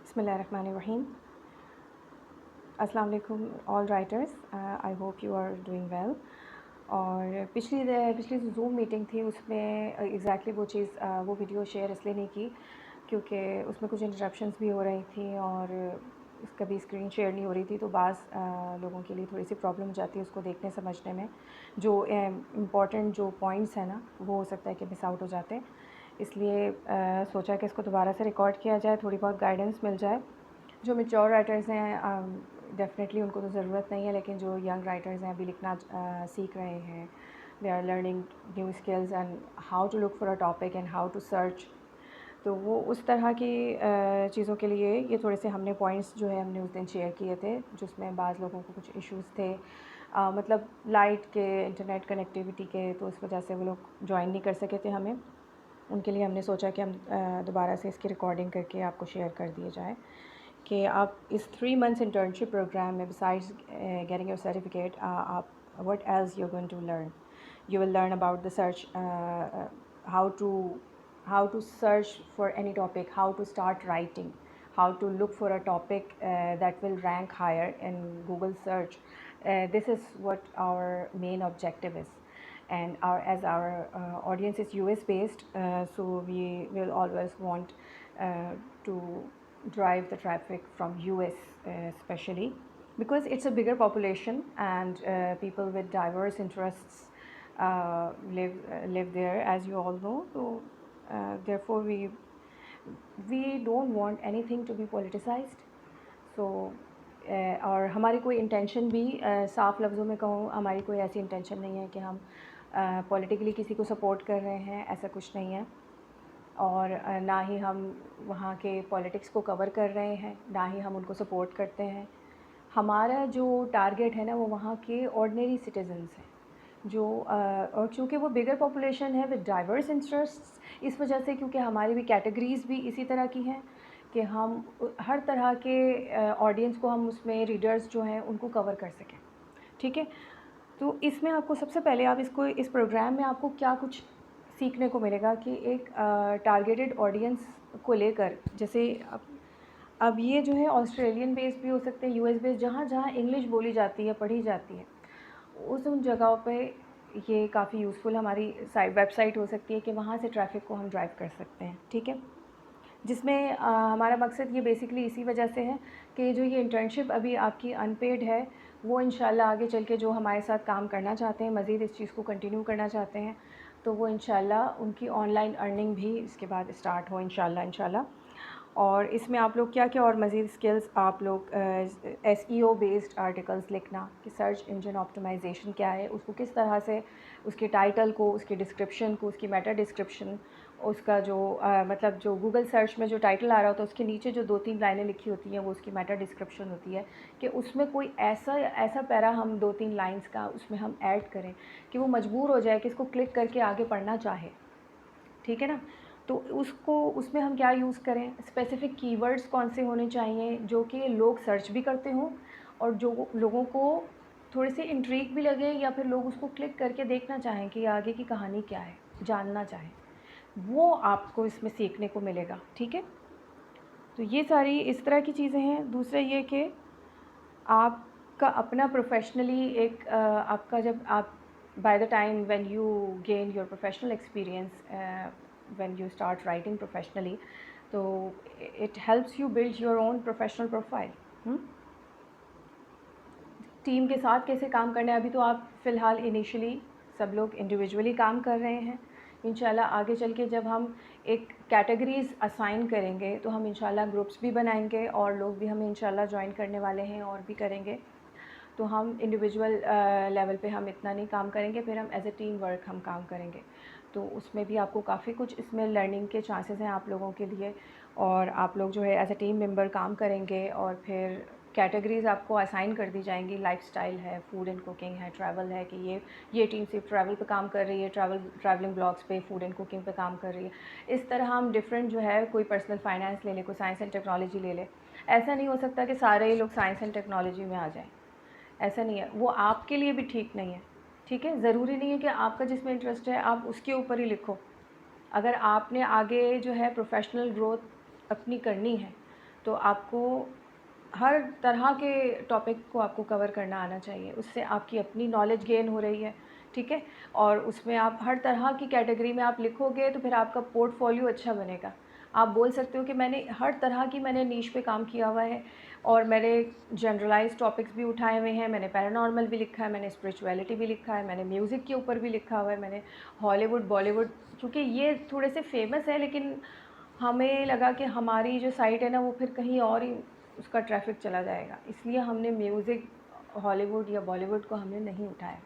Bismillahirrahmanirrahim. अस्सलाम वालेकुम all writers, I hope you are doing well. और पिछली जो ज़ूम मीटिंग थी उसमें एग्जैक्टली वो चीज़ वो वीडियो शेयर इसलिए नहीं की क्योंकि उसमें कुछ इंटरप्शंस भी हो रही थी और उसका भी स्क्रीन शेयर नहीं हो रही थी, तो लोगों के लिए थोड़ी सी प्रॉब्लम हो जाती है उसको देखने समझने में। जो इम्पॉर्टेंट जो पॉइंट्स हैं ना, वो हो सकता है कि मिस आउट हो जाते हैं, इसलिए सोचा कि इसको दोबारा से रिकॉर्ड किया जाए, थोड़ी बहुत गाइडेंस मिल जाए। जो मैच्योर राइटर्स हैं डेफ़िनेटली उनको तो ज़रूरत नहीं है, लेकिन जो यंग राइटर्स हैं अभी लिखना सीख रहे हैं, they are learning new skills and how to look for a topic and how to search, तो वो उस तरह की चीज़ों के लिए ये थोड़े से हमने पॉइंट्स जो है हमने उस दिन शेयर किए थे, जिसमें बाज़ लोगों को कुछ इश्यूज़ थे, मतलब लाइट के, इंटरनेट कनेक्टिविटी के, तो उस वजह से वो लोग ज्वाइन नहीं कर सके थे हमें। उनके लिए हमने सोचा कि हम दोबारा से इसकी रिकॉर्डिंग करके आपको शेयर कर दिए जाए कि आप इस 3 मंथ्स इंटर्नशिप प्रोग्राम में बिसाइड्स गेटिंग योर सर्टिफिकेट आप what else you are going to learn. You will learn about the search, how to how to search for any topic, how to start writing, how to look for a topic that will rank higher in Google search. This is what our main objective is, and as our audience is US based, so we will always want to drive the traffic from US, especially because it's a bigger population and people with diverse interests live there, as you all know. So therefore we don't want anything to be politicized. So और हमारी कोई intention भी साफ़ लफ्ज़ों में कहूँ, हमारी कोई ऐसी इंटेंशन नहीं है कि हम पॉलिटिकली किसी को सपोर्ट कर रहे हैं, ऐसा कुछ नहीं है। और ना ही हम वहाँ के पॉलिटिक्स को कवर कर रहे हैं, ना ही हम उनको सपोर्ट करते हैं। हमारा जो टारगेट है ना, वो वहाँ के ऑर्डिनरी सिटीजन्स हैं, जो और चूँकि वो बिगर पॉपुलेशन है विद डाइवर्स इंटरेस्ट्स, इस वजह से क्योंकि हमारी भी कैटेगरीज़ भी इसी तरह की हैं कि हम हर तरह के ऑडियंस को हम उसमें रीडर्स जो हैं उनको कवर कर सकें। ठीक है, तो इसमें आपको सबसे पहले आप इस प्रोग्राम में आपको क्या कुछ सीखने को मिलेगा कि एक टारगेटेड ऑडियंस को लेकर, जैसे अब ये जो है ऑस्ट्रेलियन बेस्ड भी हो सकते हैं, यूएस बेस्ड, जहाँ जहाँ इंग्लिश बोली जाती है, पढ़ी जाती है, उन जगहों पे ये काफ़ी यूज़फुल हमारी वेबसाइट हो सकती है कि वहाँ से ट्रैफ़िक को हम ड्राइव कर सकते हैं। ठीक है, जिसमें हमारा मकसद ये बेसिकली इसी वजह से है कि जो ये इंटर्नशिप अभी आपकी अनपेड है, वो इंशाल्लाह आगे चल के जो हमारे साथ काम करना चाहते हैं, मज़ीद इस चीज़ को कंटिन्यू करना चाहते हैं, तो वो इंशाल्लाह उनकी ऑनलाइन अर्निंग भी इसके बाद स्टार्ट हो इंशाल्लाह। और इसमें आप लोग क्या-क्या और मज़ीद स्किल्स आप लोग एसईओ बेस्ड आर्टिकल्स लिखना, कि सर्च इंजन ऑप्टिमाइज़ेशन क्या है, उसको किस तरह से, उसके टाइटल को, उसके डिस्क्रिप्शन को, उसकी मेटा डिस्क्रिप्शन, उसका जो मतलब जो गूगल सर्च में जो टाइटल आ रहा होता है उसके नीचे जो 2-3 लाइनें लिखी होती हैं वो उसकी मेटा डिस्क्रिप्शन होती है, कि उसमें कोई ऐसा पैरा हम 2-3 लाइन्स का उसमें हम ऐड करें कि वो मजबूर हो जाए कि इसको क्लिक करके आगे पढ़ना चाहे। ठीक है ना, तो उसमें हम क्या यूज़ करें, स्पेसिफ़िक कीवर्ड्स कौन से होने चाहिए जो कि लोग सर्च भी करते हों और जो लोगों को थोड़े से इंट्रिग भी लगे, या फिर लोग उसको क्लिक करके देखना चाहें कि आगे की कहानी क्या है, जानना चाहें, वो आपको इसमें सीखने को मिलेगा। ठीक है, तो ये सारी इस तरह की चीज़ें हैं। दूसरा ये कि आपका अपना प्रोफेशनली आपका जब आप by the time when you gain your professional experience, when you start writing professionally, तो it helps you build your own professional profile. Team के साथ कैसे काम करना है, अभी तो आप फ़िलहाल इनिशियली सब लोग इंडिविजुअली काम कर रहे हैं। इंशाल्लाह आगे चल के जब हम एक कैटेगरीज़ असाइन करेंगे तो हम इंशाल्लाह ग्रुप्स भी बनाएंगे और लोग भी हमें इंशाल्लाह ज्वाइन करने वाले हैं और भी करेंगे। तो हम इंडिविजुअल लेवल पे हम इतना नहीं काम करेंगे, फिर हम एज ए टीम वर्क हम काम करेंगे। तो उसमें भी आपको काफ़ी कुछ इसमें लर्निंग के चांसेस हैं आप लोगों के लिए, और आप लोग जो है एज ए टीम मेंबर काम करेंगे और फिर कैटेगरीज़ आपको असाइन कर दी जाएंगी। लाइफस्टाइल है, फूड एंड कुकिंग है, ट्रैवल है कि ये टीम सिर्फ ट्रैवल पे काम कर रही है, ट्रैवलिंग ब्लॉग्स पे, फूड एंड कुकिंग पे काम कर रही है। इस तरह हम डिफरेंट जो है, कोई पर्सनल फाइनेंस ले ले, कोई साइंस एंड टेक्नोलॉजी ले ले। ऐसा नहीं हो सकता कि सारे ही लोग साइंस एंड टेक्नोलॉजी में आ जाएँ, ऐसा नहीं है, वो आपके लिए भी ठीक नहीं है। ठीक है, ज़रूरी नहीं है कि आपका जिसमें इंटरेस्ट है आप उसके ऊपर ही लिखो। अगर आपने आगे जो है प्रोफेशनल ग्रोथ अपनी करनी है, तो आपको हर तरह के टॉपिक को आपको कवर करना आना चाहिए, उससे आपकी अपनी नॉलेज गेन हो रही है, ठीक है। और उसमें आप हर तरह की कैटेगरी में आप लिखोगे तो फिर आपका पोर्टफोलियो अच्छा बनेगा। आप बोल सकते हो कि मैंने हर तरह की मैंने नीश पे काम किया हुआ है और मैंने जनरलाइज टॉपिक्स भी उठाए हुए हैं, मैंने पैरानॉर्मल भी लिखा है, मैंने स्पिरिचुअलिटी भी लिखा है, मैंने म्यूज़िक के ऊपर भी लिखा हुआ है, मैंने हॉलीवुड बॉलीवुड, क्योंकि ये थोड़े से फेमस है, लेकिन हमें लगा कि हमारी जो साइट है ना वो फिर कहीं और ही उसका ट्रैफिक चला जाएगा, इसलिए हमने म्यूज़िक हॉलीवुड या बॉलीवुड को हमने नहीं उठाया।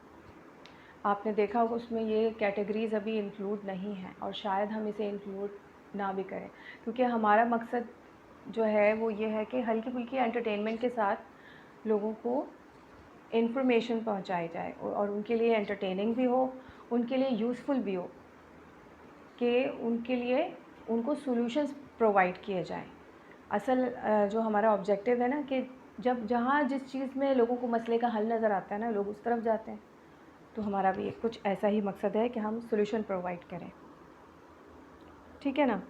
आपने देखा होगा उसमें ये कैटेगरीज़ अभी इंक्लूड नहीं हैं और शायद हम इसे इंक्लूड ना भी करें, क्योंकि हमारा मकसद जो है वो ये है कि हल्की फुल्की एंटरटेनमेंट के साथ लोगों को इन्फॉर्मेशन पहुंचाई जाए और उनके लिए एंटरटेनिंग भी हो, उनके लिए यूज़फुल भी हो, कि उनके लिए उनको सॉल्यूशंस प्रोवाइड किए जाएं। असल जो हमारा ऑब्जेक्टिव है ना कि जब जहाँ जिस चीज़ में लोगों को मसले का हल नज़र आता है ना, लोग उस तरफ जाते हैं। तो हमारा भी कुछ ऐसा ही मकसद है कि हम सॉल्यूशन प्रोवाइड करें, ठीक है ना।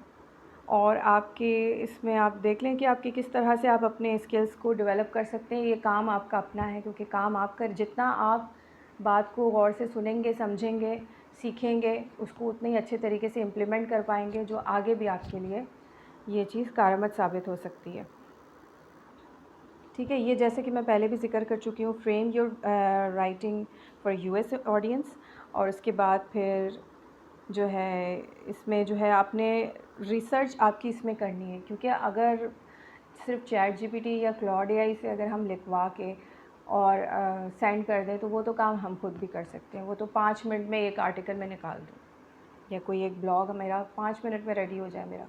और आपके इसमें आप देख लें कि आपकी किस तरह से आप अपने स्किल्स को डेवलप कर सकते हैं। ये काम आपका अपना है, क्योंकि काम आप कर, जितना आप बात को गौर से सुनेंगे, समझेंगे, सीखेंगे, उसको उतने ही अच्छे तरीके से इम्प्लीमेंट कर पाएंगे, जो आगे भी आपके लिए ये चीज़ कारगर साबित हो सकती है, ठीक है। ये जैसे कि मैं पहले भी ज़िक्र कर चुकी हूँ, frame your writing for US audience. और उसके बाद फिर जो है इसमें जो है आपने रिसर्च आपकी इसमें करनी है, क्योंकि अगर सिर्फ चैट जीपीटी या क्लॉड एआई से अगर हम लिखवा के और सेंड कर दें तो वो तो काम हम खुद भी कर सकते हैं। वो तो 5 मिनट में एक आर्टिकल में निकाल दूँ, या कोई एक ब्लॉग मेरा 5 मिनट में रेडी हो जाए मेरा,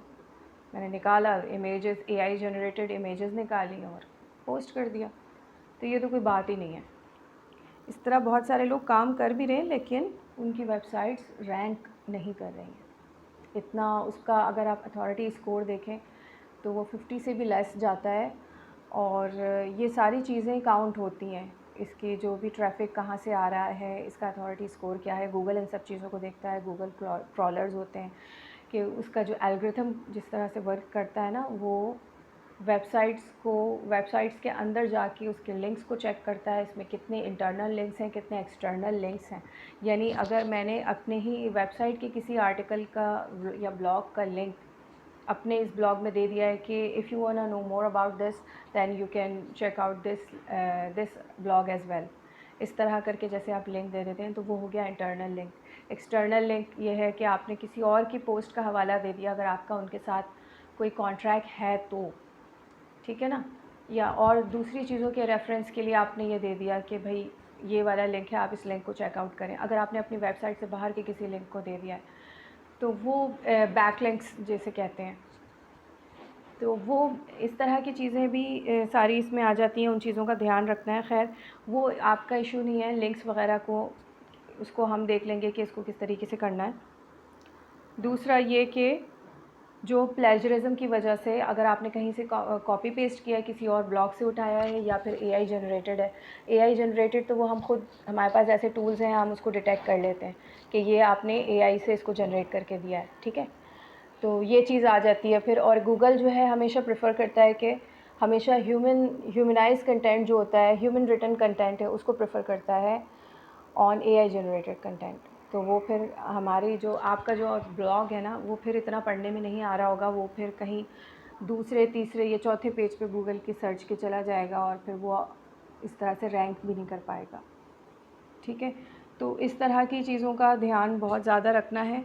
मैंने निकाला इमेजेस, एआई जनरेटेड इमेजेस निकाली और पोस्ट कर दिया, तो ये तो कोई बात ही नहीं है। इस तरह बहुत सारे लोग काम कर भी रहे हैं, लेकिन उनकी वेबसाइट्स रैंक नहीं कर रही हैं इतना। उसका अगर आप अथॉरिटी स्कोर देखें तो वो 50 से भी लेस जाता है। और ये सारी चीज़ें काउंट होती हैं, इसकी जो भी ट्रैफिक कहाँ से आ रहा है, इसका अथॉरिटी स्कोर क्या है, गूगल इन सब चीज़ों को देखता है। गूगल क्रॉलर्स होते हैं कि उसका जो एल्गोरिथम जिस तरह से वर्क करता है ना, वो वेबसाइट्स के अंदर जाके उसके लिंक्स को चेक करता है, इसमें कितने इंटरनल लिंक्स हैं, कितने एक्सटर्नल लिंक्स हैं। यानी अगर मैंने अपने ही वेबसाइट के किसी आर्टिकल का या ब्लॉग का लिंक अपने इस ब्लॉग में दे दिया है कि if you want to know more about this then you can check out this blog as well, इस तरह करके जैसे आप लिंक दे देते हैं, तो वो हो गया इंटरनल लिंक। एक्सटर्नल लिंक ये है कि आपने किसी और की पोस्ट का हवाला दे दिया, अगर आपका उनके साथ कोई कॉन्ट्रैक्ट है तो, ठीक है ना। या और दूसरी चीज़ों के रेफरेंस के लिए आपने ये दे दिया कि भाई ये वाला लिंक है, आप इस लिंक को चेकआउट करें। अगर आपने अपनी वेबसाइट से बाहर के किसी लिंक को दे दिया है तो वो बैक लिंक्स जैसे कहते हैं, तो वो इस तरह की चीज़ें भी सारी इसमें आ जाती हैं। उन चीज़ों का ध्यान रखना है। खैर वो आपका इशू नहीं है, लिंक्स वगैरह को उसको हम देख लेंगे कि इसको किस तरीके से करना है। दूसरा ये कि जो प्लेजरिज्म की वजह से अगर आपने कहीं से कॉपी पेस्ट किया है, किसी और ब्लॉग से उठाया है, या फिर एआई जनरेटेड है। एआई जनरेटेड तो वो हम खुद, हमारे पास ऐसे टूल्स हैं, हम उसको डिटेक्ट कर लेते हैं कि ये आपने एआई से इसको जनरेट करके दिया है, ठीक है। तो ये चीज़ आ जाती है फिर। और गूगल जो है हमेशा प्रेफर करता है कि हमेशा ह्यूमनाइज कंटेंट जो होता है, ह्यूमन रिटन कंटेंट है, उसको प्रेफर करता है ऑन एआई जनरेटेड कंटेंट। तो वो फिर हमारी जो आपका जो ब्लॉग है ना, वो फिर इतना पढ़ने में नहीं आ रहा होगा, वो फिर कहीं दूसरे तीसरे या चौथे पेज पे गूगल की सर्च के चला जाएगा और फिर वो इस तरह से रैंक भी नहीं कर पाएगा, ठीक है। तो इस तरह की चीज़ों का ध्यान बहुत ज़्यादा रखना है,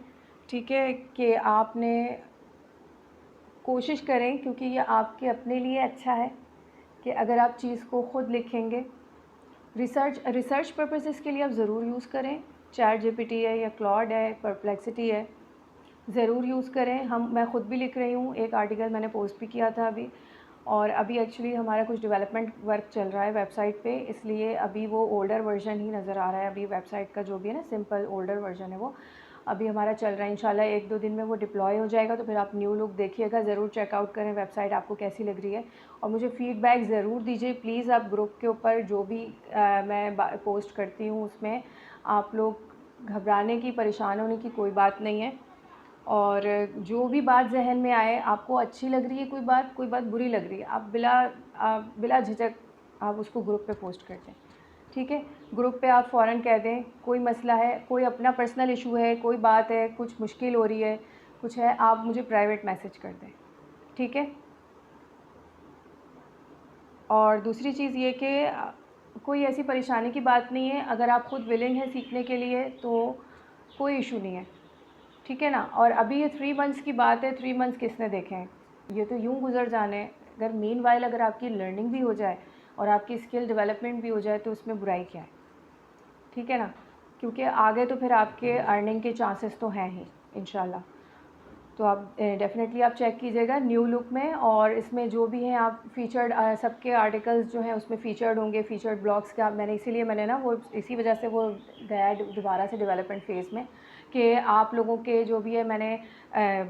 ठीक है, कि आपने कोशिश करें, क्योंकि ये आपके अपने लिए अच्छा है कि अगर आप चीज़ को ख़ुद लिखेंगे। रिसर्च पर्पसेस के लिए आप ज़रूर यूज़ करें, चैट जीपीटी है या क्लॉड है, परप्लेक्सिटी है, ज़रूर यूज़ करें। मैं ख़ुद भी लिख रही हूँ, एक आर्टिकल मैंने पोस्ट भी किया था अभी, और अभी एक्चुअली हमारा कुछ डेवलपमेंट वर्क चल रहा है वेबसाइट पे, इसलिए अभी वो ओल्डर वर्जन ही नज़र आ रहा है। अभी वेबसाइट का जो भी है ना, सिंपल ओल्डर वर्जन है, वो अभी हमारा चल रहा है। इंशाल्लाह 1-2 दिन में वो डिप्लॉय हो जाएगा, तो फिर आप न्यू लुक देखिएगा, ज़रूर चेकआउट करें वेबसाइट आपको कैसी लग रही है, और मुझे फ़ीडबैक ज़रूर दीजिए प्लीज़। आप ग्रुप के ऊपर जो भी मैं पोस्ट करती हूँ उसमें आप लोग घबराने की, परेशान होने की कोई बात नहीं है। और जो भी बात जहन में आए, आपको अच्छी लग रही है कोई बात बुरी लग रही है, आप बिला झिझक आप उसको ग्रुप पे पोस्ट कर दें, ठीक है। ग्रुप पे आप फ़ौरन कह दें कोई मसला है, कोई अपना पर्सनल इशू है, कोई बात है, कुछ मुश्किल हो रही है, कुछ है, आप मुझे प्राइवेट मैसेज कर दें, ठीक है। और दूसरी चीज़ ये कि कोई ऐसी परेशानी की बात नहीं है, अगर आप खुद विलिंग हैं सीखने के लिए तो कोई इशू नहीं है, ठीक है ना। और अभी ये 3 मंथ्स की बात है, 3 मंथ्स किसने देखे हैं, ये तो यूँ गुजर जाने हैं। अगर मीनवाइल अगर आपकी लर्निंग भी हो जाए और आपकी स्किल डेवलपमेंट भी हो जाए तो उसमें बुराई क्या है, ठीक है ना। क्योंकि आगे तो फिर आपके अर्निंग के चांसेस तो हैं ही इंशाल्लाह। तो आप डेफ़िनेटली आप चेक कीजिएगा न्यू लुक में, और इसमें जो भी हैं आप फ़ीचर्ड सबके आर्टिकल्स जो हैं उसमें फ़ीचर्ड होंगे, फ़ीचर्ड ब्लॉग्स का मैंने ना वो इसी वजह से वो गया दोबारा से डेवलपमेंट फ़ेज़ में, कि आप लोगों के जो भी है मैंने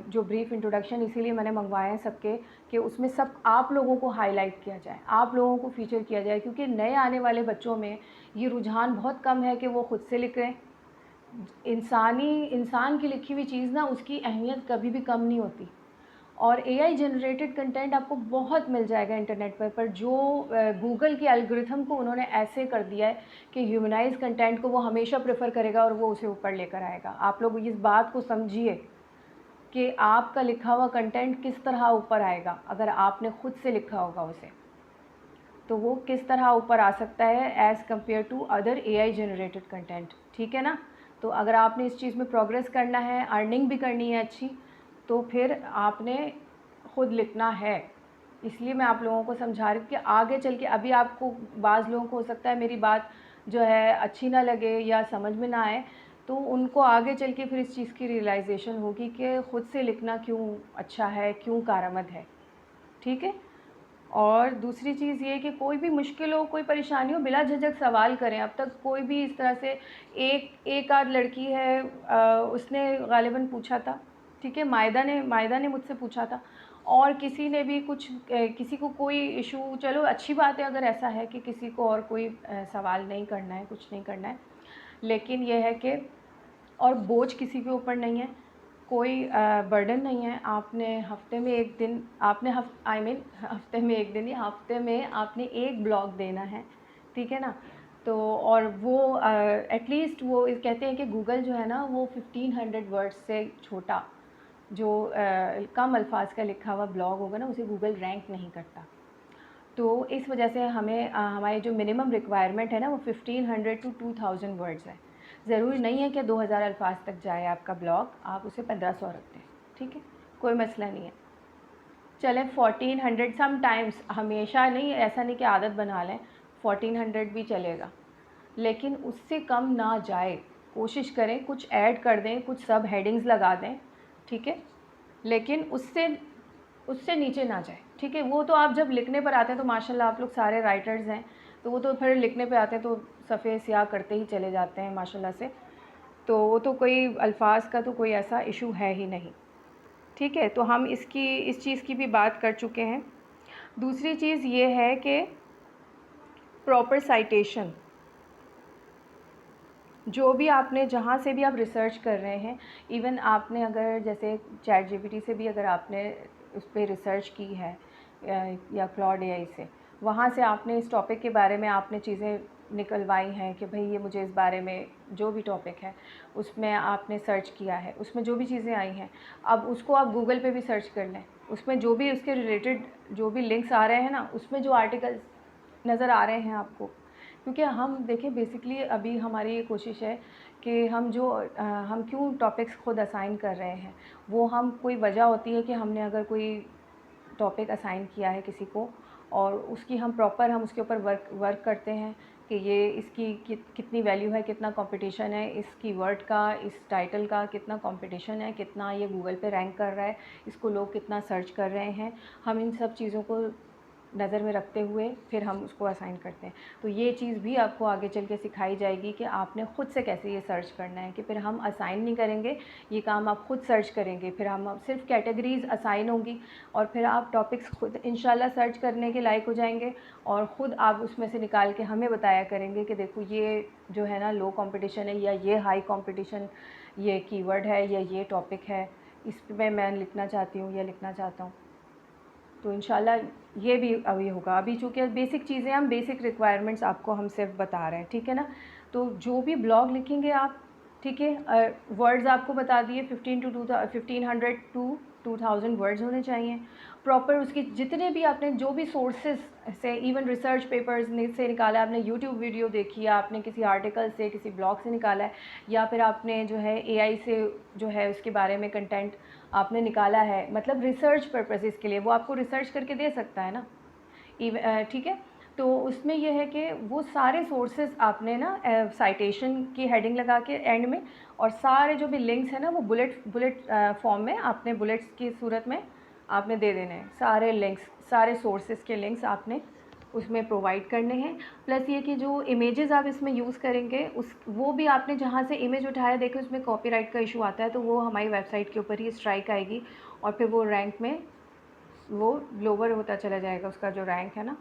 जो ब्रीफ इंट्रोडक्शन इसीलिए मैंने मंगवाए हैं सबके, कि उसमें सब आप लोगों को हाईलाइट किया जाए, आप लोगों को फ़ीचर किया जाए, क्योंकि नए आने वाले बच्चों में ये रुझान बहुत कम है कि वो खुद से लिख रहे हैं। इंसान की लिखी हुई चीज़ ना उसकी अहमियत कभी भी कम नहीं होती। और एआई जनरेटेड कंटेंट आपको बहुत मिल जाएगा इंटरनेट पर जो गूगल के एल्गोरिथम को उन्होंने ऐसे कर दिया है कि ह्यूमनाइज कंटेंट को वो हमेशा प्रेफर करेगा और वो उसे ऊपर लेकर आएगा। आप लोग इस बात को समझिए कि आपका लिखा हुआ कंटेंट किस तरह ऊपर आएगा, अगर आपने खुद से लिखा होगा उसे, तो वो किस तरह ऊपर आ सकता है as compare to other AI generated content, ठीक है ना। तो अगर आपने इस चीज़ में प्रोग्रेस करना है, अर्निंग भी करनी है अच्छी, तो फिर आपने खुद लिखना है। इसलिए मैं आप लोगों को समझा रही हूँ कि आगे चल के, अभी आपको बाज़ लोगों को हो सकता है मेरी बात जो है अच्छी ना लगे या समझ में ना आए, तो उनको आगे चल के फिर इस चीज़ की रियलाइजेशन होगी कि खुद से लिखना क्यों अच्छा है, क्यों कारआमद है, ठीक है। और दूसरी चीज़ ये कि कोई भी मुश्किल हो, कोई परेशानी हो, बिला झिझक सवाल करें। अब तक कोई भी इस तरह से एक आध लड़की है, उसने गालिबन पूछा था, ठीक है, मायदा ने मुझसे पूछा था, और किसी ने भी कुछ किसी को कोई इशू, चलो अच्छी बात है अगर ऐसा है कि किसी को और कोई सवाल नहीं करना है, कुछ नहीं करना है, लेकिन यह है कि और बोझ किसी के ऊपर नहीं है, कोई बर्डन नहीं है। आपने हफ्ते में एक दिन, आपने हफ्ते में एक दिन ही, हफ्ते में आपने एक ब्लॉग देना है, ठीक है ना। तो और वो एटलीस्ट वो कहते हैं कि गूगल जो है ना वो 1500 वर्ड्स से छोटा जो कम अल्फाज का लिखा हुआ ब्लॉग होगा ना उसे गूगल रैंक नहीं करता। तो इस वजह से हमें हमारी जो मिनिमम रिक्वायरमेंट है ना वो 1500 टू 2000 वर्ड्स है। ज़रूरी नहीं है कि 2000 अल्फाज तक जाए आपका ब्लॉग, आप उसे 1500 रख दें, ठीक है, कोई मसला नहीं है। चलें 1400, सम टाइम्स, हमेशा नहीं, ऐसा नहीं कि आदत बना लें, 1400 भी चलेगा, लेकिन उससे कम ना जाए। कोशिश करें कुछ ऐड कर दें, कुछ सब हेडिंग्स लगा दें, ठीक है, लेकिन उससे उससे नीचे ना जाए, ठीक है। वो तो आप जब लिखने पर आते हैं तो माशाल्लाह आप लोग सारे राइटर्स हैं, तो वो तो फिर लिखने पे आते हैं तो सफ़े स्याह करते ही चले जाते हैं माशाल्लाह से, तो वो तो कोई अल्फाज का तो कोई ऐसा इशू है ही नहीं, ठीक है। तो हम इस चीज़ की भी बात कर चुके हैं। दूसरी चीज़ ये है कि प्रॉपर साइटेशन, जो भी आपने जहाँ से भी आप रिसर्च कर रहे हैं, इवन आपने अगर जैसे चैट जीपीटी से भी अगर आपने उस पर रिसर्च की है या क्लॉड एआई से, वहाँ से आपने इस टॉपिक के बारे में आपने चीज़ें निकलवाई हैं कि भाई ये मुझे इस बारे में जो भी टॉपिक है उसमें आपने सर्च किया है, उसमें जो भी चीज़ें आई हैं, अब उसको आप गूगल पे भी सर्च कर लें, उसमें जो भी उसके रिलेटेड जो भी लिंक्स आ रहे हैं ना, उसमें जो आर्टिकल्स नज़र आ रहे हैं आपको, क्योंकि हम देखिए बेसिकली अभी हमारी ये कोशिश है कि हम क्यों टॉपिक्स खुद असाइन कर रहे हैं, वो हम कोई वजह होती है कि हमने अगर कोई टॉपिक असाइन किया है किसी को और उसकी हम उसके ऊपर वर्क करते हैं कि ये इसकी कितनी वैल्यू है, कितना कंपटीशन है इस कीवर्ड का, इस टाइटल का कितना कंपटीशन है, कितना ये गूगल पे रैंक कर रहा है, इसको लोग कितना सर्च कर रहे हैं, हम इन सब चीज़ों को नज़र में रखते हुए फिर हम उसको असाइन करते हैं। तो ये चीज़ भी आपको आगे चल के सिखाई जाएगी कि आपने ख़ुद से कैसे ये सर्च करना है, कि फिर हम असाइन नहीं करेंगे, ये काम आप ख़ुद सर्च करेंगे, फिर हम सिर्फ कैटेगरीज़ असाइन होंगी और फिर आप टॉपिक्स खुद इंशाल्लाह सर्च करने के लायक हो जाएंगे और ख़ुद आप उसमें से निकाल के हमें बताया करेंगे कि देखो ये जो है ना लो कंपटीशन है या ये हाई कंपटीशन ये कीवर्ड है या ये टॉपिक है इस पे मैं लिखना चाहती हूँ या लिखना चाहता हूँ। तो इंशाल्लाह ये भी अभी होगा। अभी चूँकि बेसिक चीज़ें, हम बेसिक रिक्वायरमेंट्स आपको हम सिर्फ बता रहे हैं, ठीक है ना। तो जो भी ब्लॉग लिखेंगे आप, ठीक है, वर्ड्स आपको बता दिए 1500 टू 2000 वर्ड्स होने चाहिए प्रॉपर। उसकी जितने भी आपने जो भी सोर्सेज से, इवन रिसर्च पेपर्स से निकाला, आपने यूट्यूब वीडियो देखी है, आपने किसी आर्टिकल से, किसी ब्लॉग से निकाला है, या फिर आपने जो है एआई से जो है उसके बारे में कंटेंट आपने निकाला है, मतलब रिसर्च पर्पसेस के लिए, वो आपको रिसर्च करके दे सकता है ना, ठीक है। तो उसमें यह है कि वो सारे सोर्सेज आपने ना साइटेशन की हेडिंग लगा के एंड में, और सारे जो भी लिंक्स हैं ना वो बुलेट फॉर्म में, आपने बुलेट्स की सूरत में आपने दे देने हैं। सारे लिंक्स, सारे सोर्सेज के लिंक्स आपने उसमें प्रोवाइड करने हैं। प्लस ये कि जो इमेजेस आप इसमें यूज़ करेंगे, उस वो भी आपने जहाँ से इमेज उठाया, देखो उसमें कॉपीराइट का इशू आता है, तो वो हमारी वेबसाइट के ऊपर ही स्ट्राइक आएगी, और फिर वो रैंक में वो लोअर होता चला जाएगा, उसका जो रैंक है ना।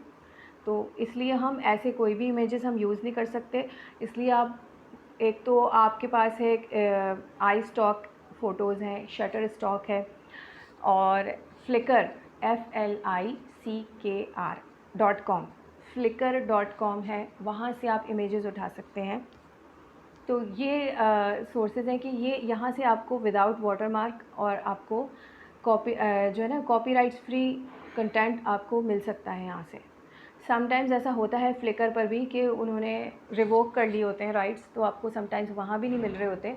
तो इसलिए हम ऐसे कोई भी इमेजेस हम यूज़ नहीं कर सकते। इसलिए आप, एक तो आपके पास है आई स्टॉक फ़ोटोज़ हैं, शटर स्टॉक है, और फ्लिकर FLICKR.com, flickr.com है, वहाँ से आप इमेजेस उठा सकते हैं। तो ये सोर्सेज हैं कि ये यहाँ से आपको विदाउट वाटरमार्क और आपको जो है ना कॉपीराइट्स फ्री कंटेंट आपको मिल सकता है यहाँ से। समटाइम्स ऐसा होता है फ्लिकर पर भी कि उन्होंने रिवोक कर लिए होते हैं राइट्स, तो आपको समटाइम्स वहाँ भी नहीं मिल रहे होते।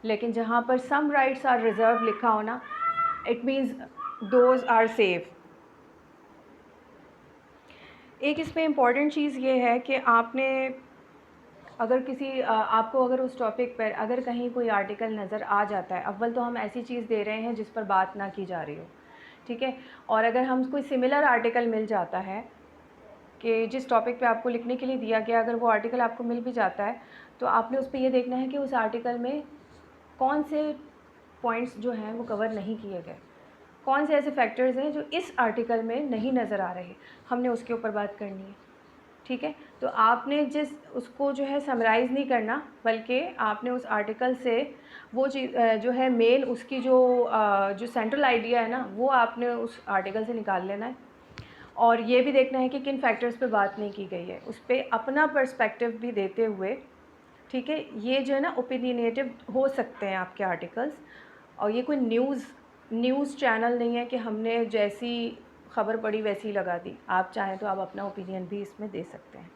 लेकिन जहाँ पर सम राइट्स आर रिजर्व लिखा हो ना, it means those are safe. एक इसमें इम्पॉर्टेंट चीज़ ये है कि आपने अगर किसी आपको अगर उस टॉपिक पर अगर कहीं कोई आर्टिकल नज़र आ जाता है, अव्वल तो हम ऐसी चीज़ दे रहे हैं जिस पर बात ना की जा रही हो, ठीक है। और अगर हम कोई सिमिलर आर्टिकल मिल जाता है कि जिस टॉपिक पे आपको लिखने के लिए दिया गया, अगर वो आर्टिकल आपको मिल भी जाता है, तो आपने उस पर ये देखना है कि उस आर्टिकल में कौन से पॉइंट्स जो हैं वो कवर नहीं किए गए, कौन से ऐसे फैक्टर्स हैं जो इस आर्टिकल में नहीं नज़र आ रहे, हमने उसके ऊपर बात करनी है, ठीक है। तो आपने जिस उसको जो है समराइज़ नहीं करना, बल्कि आपने उस आर्टिकल से वो चीज़ जो है मेन उसकी जो सेंट्रल आइडिया है ना, वो आपने उस आर्टिकल से निकाल लेना है। और ये भी देखना है कि किन फैक्टर्स पे बात नहीं की गई है, उस पर अपना पर्सपेक्टिव भी देते हुए, ठीक है। ये जो है ना ओपिनियनेटिव हो सकते हैं आपके आर्टिकल्स, और ये कोई न्यूज़ चैनल नहीं है कि हमने जैसी ख़बर पड़ी वैसी लगा दी। आप चाहें तो आप अपना ओपिनियन भी इसमें दे सकते हैं,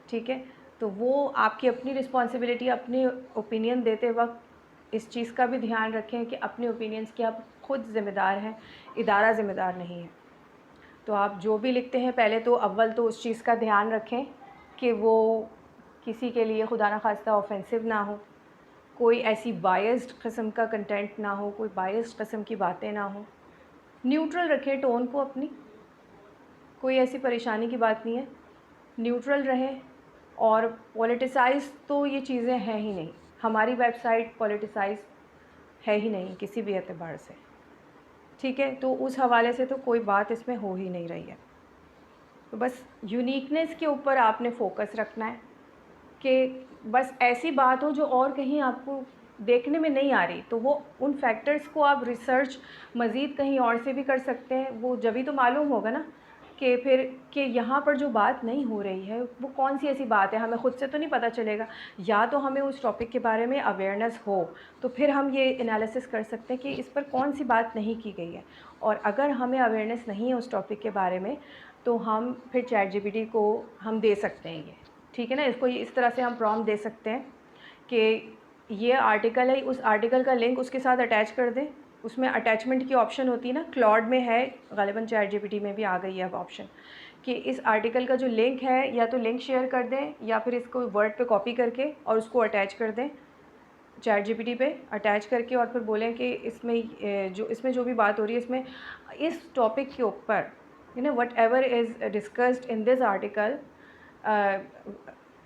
ठीक है। तो वो आपकी अपनी रिस्पॉन्सिबिलिटी, अपनी ओपिनियन देते वक्त इस चीज़ का भी ध्यान रखें कि अपने ओपिनियंस के आप ख़ुद ज़िम्मेदार हैं, इदारा ज़िम्मेदार नहीं है। तो आप जो भी लिखते हैं, पहले तो अव्वल तो उस चीज़ का ध्यान रखें कि वो किसी के लिए खुदा न खास्ता ऑफेंसिव ना हो, कोई ऐसी बायस्ड किस्म का कंटेंट ना हो, कोई बायस्ड किस्म की बातें ना हो। न्यूट्रल रखें टोन को अपनी, कोई ऐसी परेशानी की बात नहीं है, न्यूट्रल रहे। और पॉलिटिसाइज़ तो ये चीज़ें हैं ही नहीं, हमारी वेबसाइट पॉलिटिसाइज़ है ही नहीं किसी भी एतबार से, ठीक है। तो उस हवाले से तो कोई बात इसमें हो ही नहीं रही है। तो बस यूनिकनेस के ऊपर आपने फोकस रखना है कि बस ऐसी बात हो जो और कहीं आपको देखने में नहीं आ रही, तो वो उन फैक्टर्स को आप रिसर्च मज़ीद कहीं और से भी कर सकते हैं। वो जभी तो मालूम होगा ना कि फिर कि यहाँ पर जो बात नहीं हो रही है वो कौन सी ऐसी बात है, हमें ख़ुद से तो नहीं पता चलेगा। या तो हमें उस टॉपिक के बारे में अवेयरनेस हो, तो फिर हम ये एनालिसिस कर सकते हैं कि इस पर कौन सी बात नहीं की गई है। और अगर हमें अवेयरनेस नहीं है उस टॉपिक के बारे में, तो हम फिर ChatGPT को हम दे सकते हैं ये, ठीक है ना। इसको इस तरह से हम प्रॉम्प्ट दे सकते हैं कि ये आर्टिकल है, उस आर्टिकल का लिंक उसके साथ अटैच कर दें। उसमें अटैचमेंट की ऑप्शन होती है ना, क्लॉड में है, ग़ालिबन ChatGPT में भी आ गई है अब ऑप्शन, कि इस आर्टिकल का जो लिंक है या तो लिंक शेयर कर दें, या फिर इसको वर्ड पे कॉपी करके और उसको अटैच कर दें ChatGPT पे अटैच करके, और फिर बोलें कि इसमें जो भी बात हो रही है, इसमें इस टॉपिक के ऊपर what ever is discussed in this article,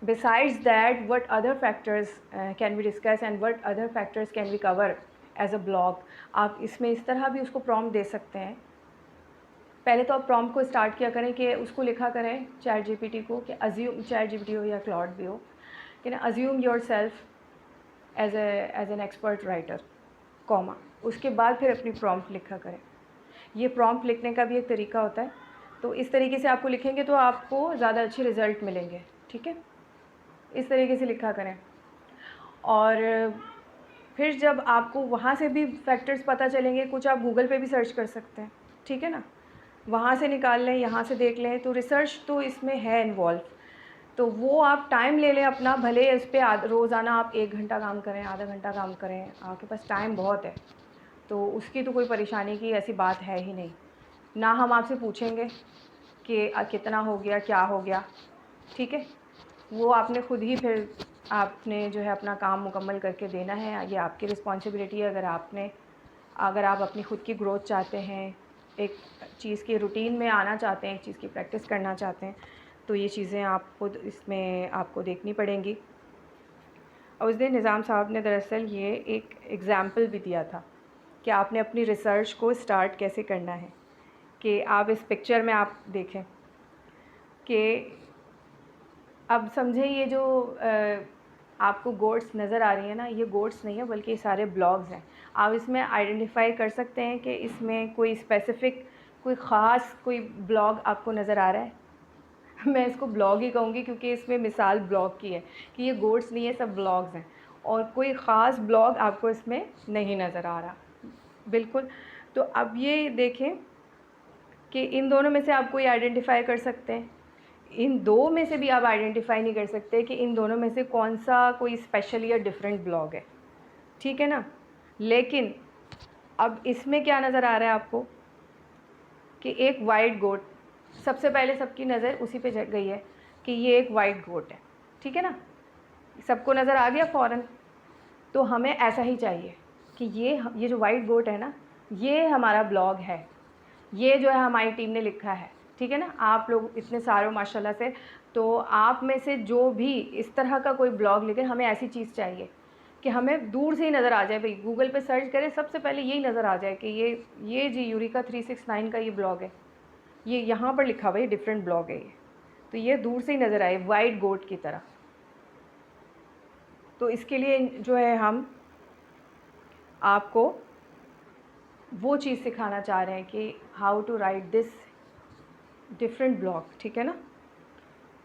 besides that what other factors can we discuss and what other factors can we cover as a blog। आप इसमें इस तरह भी उसको प्रॉम्प्ट दे सकते हैं। पहले तो आप प्रॉम्प्ट को स्टार्ट किया करें कि उसको लिखा करें ChatGPT को कि अज्यूम, ChatGPT हो या क्लॉड भी हो, कि ना assume yourself as an expert writer, comma, उसके बाद फिर अपनी प्रॉम्प्ट लिखा करें। ये प्रॉम्प्ट लिखने का भी एक तरीका होता है, तो इस तरीके से आपको लिखेंगे तो आपको ज़्यादा अच्छे रिज़ल्ट मिलेंगे। ठीक है, इस तरीके से लिखा करें। और फिर जब आपको वहाँ से भी फैक्टर्स पता चलेंगे, कुछ आप गूगल पे भी सर्च कर सकते हैं, ठीक है ना, वहाँ से निकाल लें, यहाँ से देख लें, तो रिसर्च तो इसमें है इन्वॉल्व। तो वो आप टाइम ले लें अपना, भले इस पर रोज़ाना आप 1 घंटा काम करें, आधा घंटा काम करें, आपके पास टाइम बहुत है, तो उसकी तो कोई परेशानी की ऐसी बात है ही नहीं। ना हम आपसे पूछेंगे कि कितना हो गया, क्या हो गया, ठीक है, वो आपने खुद ही फिर आपने जो है अपना काम मुकम्मल करके देना है। ये आपकी रिस्पॉन्सिबिलिटी है। अगर आप अपनी ख़ुद की ग्रोथ चाहते हैं, एक चीज़ के रूटीन में आना चाहते हैं, एक चीज़ की प्रैक्टिस करना चाहते हैं, तो ये चीज़ें आप खुद इसमें आपको देखनी पड़ेंगी। और उस दिन निज़ाम साहब ने दरअसल ये एक एग्ज़ाम्पल भी दिया था कि आपने अपनी रिसर्च को स्टार्ट कैसे करना है। कि आप इस पिक्चर में आप देखें कि अब समझें ये जो आपको गोट्स नज़र आ रही है ना, ये गोट्स नहीं है बल्कि ये सारे ब्लॉग्स हैं। आप इसमें आइडेंटिफाई कर सकते हैं कि इसमें कोई स्पेसिफ़िक कोई ख़ास कोई ब्लॉग आपको नज़र आ रहा है। मैं इसको ब्लॉग ही कहूँगी क्योंकि इसमें मिसाल ब्लॉग की है कि ये गोट्स नहीं है, सब ब्लॉग्स हैं, और कोई ख़ास ब्लॉग आपको इसमें नहीं नज़र आ रहा, बिल्कुल। तो अब ये देखें कि इन दोनों में से आप कोई आइडेंटिफ़ाई कर सकते हैं। इन दो में से भी आप आइडेंटिफ़ाई नहीं कर सकते कि इन दोनों में से कौन सा कोई स्पेशल या डिफरेंट ब्लॉग है, ठीक है ना। लेकिन अब इसमें क्या नज़र आ रहा है आपको कि एक वाइट गोट, सबसे पहले सबकी नज़र उसी पे गई है कि ये एक वाइट गोट है, ठीक है ना, सबको नज़र आ गया फ़ौरन। तो हमें ऐसा ही चाहिए कि ये जो वाइट गोट है ना, ये हमारा ब्लॉग है, ये जो है हमारी टीम ने लिखा है, ठीक है ना। आप लोग इतने सारे माशाल्लाह से, तो आप में से जो भी इस तरह का कोई ब्लॉग लिखे, हमें ऐसी चीज़ चाहिए कि हमें दूर से ही नज़र आ जाए, भाई गूगल पे सर्च करें सबसे पहले यही नज़र आ जाए कि ये जी यूरिका 369 का ये ब्लॉग है, ये यहाँ पर लिखा हुआ है, डिफरेंट ब्लॉग है ये, तो ये दूर से ही नज़र आए वाइट गोट की तरह। तो इसके लिए जो है हम आपको वो चीज़ सिखाना चाह रहे हैं कि how to write this different blog, ठीक है ना।